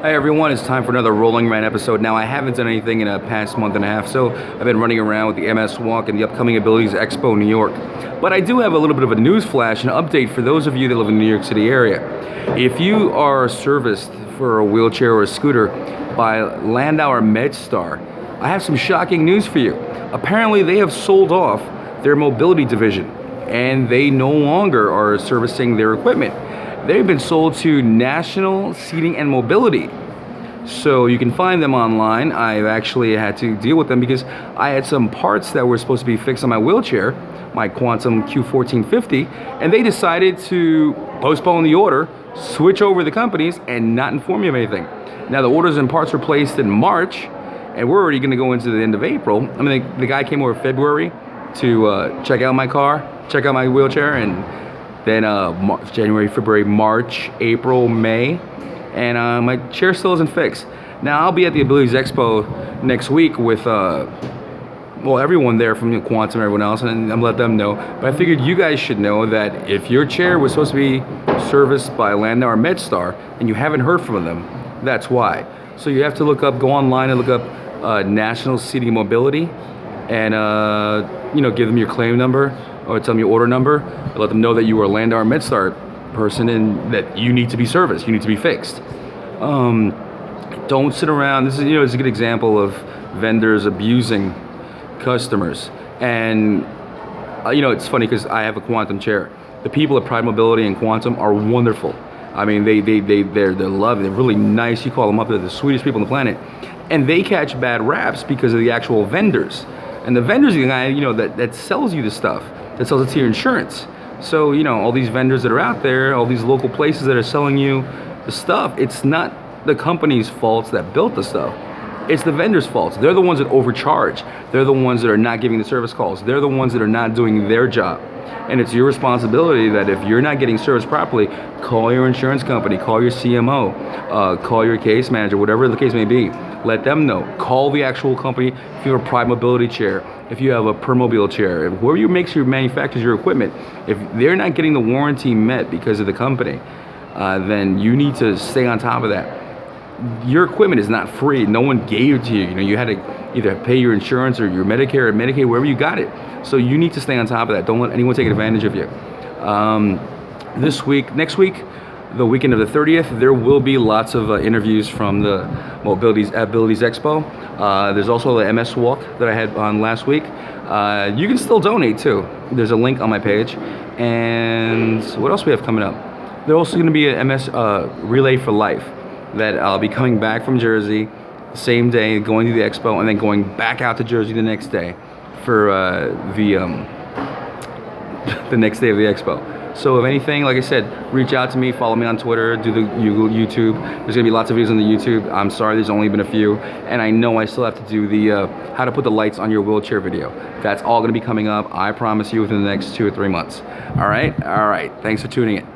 Hey everyone, it's time for another Rolling Rant episode. Now, I haven't done anything in a past month and a half, so I've been running around with the MS Walk and the upcoming Abilities Expo in New York. But I do have a little bit of a news flash and update for those of you that live in the New York City area. If you are serviced for a wheelchair or a scooter by Landauer medstar, I have some shocking news for you. Apparently, they have sold off their mobility division, and they no longer are servicing their equipment. They've been sold to National Seating and Mobility. So you can find them online. I've actually had to deal with them because I had some parts that were supposed to be fixed on my wheelchair, my Quantum Q1450, and they decided to postpone the order, switch over the companies, and not inform me of anything. Now the orders and parts were placed in March, and we're already gonna go into the end of April. I mean, the guy came over February to check out my car, check out my wheelchair, and then January, February, March, April, May, and my chair still isn't fixed. Now I'll be at the Abilities Expo next week with well, everyone there from Quantum and everyone else, and I'm let them know. But I figured you guys should know that if your chair was supposed to be serviced by Landauer MedStar and you haven't heard from them, that's why. So you have to go online and look up National Seating and Mobility, and give them your claim number, or tell them your order number, and let them know that you are a Landauer MedStar person and that you need to be serviced, you need to be fixed. Don't sit around. This is it's a good example of vendors abusing customers. And it's funny because I have a Quantum chair. The people at Pride Mobility and Quantum are wonderful. I mean, they're lovely. They're really nice. You call them up, they're the sweetest people on the planet. And they catch bad raps because of the actual vendors. And the vendors are the guy that sells you the stuff, that sells it to your insurance. So, all these vendors that are out there, all these local places that are selling you the stuff, it's not the company's faults that built the stuff. It's the vendors' faults. They're the ones that overcharge. They're the ones that are not giving the service calls. They're the ones that are not doing their job. And it's your responsibility that if you're not getting service properly, call your insurance company, call your CMO, call your case manager, whatever the case may be. Let them know. Call the actual company if you have a Pride Mobility chair, if you have a Permobile chair, whoever manufactures your equipment. If they're not getting the warranty met because of the company, then you need to stay on top of that. Your equipment is not free. No one gave it to you. You had to either pay your insurance or your Medicare or Medicaid, wherever you got it. So you need to stay on top of that. Don't let anyone take advantage of you. Next week, the weekend of the 30th, there will be lots of interviews from the Abilities Expo. There's also the MS Walk that I had on last week. You can still donate too. There's a link on my page. And what else we have coming up? There's also going to be a MS Relay for Life that I'll be coming back from Jersey the same day, going to the expo, and then going back out to Jersey the next day for the next day of the expo. So if anything, like I said, reach out to me, follow me on Twitter, do the YouTube. There's gonna be lots of videos on the YouTube. I'm sorry, there's only been a few, and I know I still have to do the how to put the lights on your wheelchair video. That's all gonna be coming up, I promise you, within the next 2 or 3 months. All right, thanks for tuning in.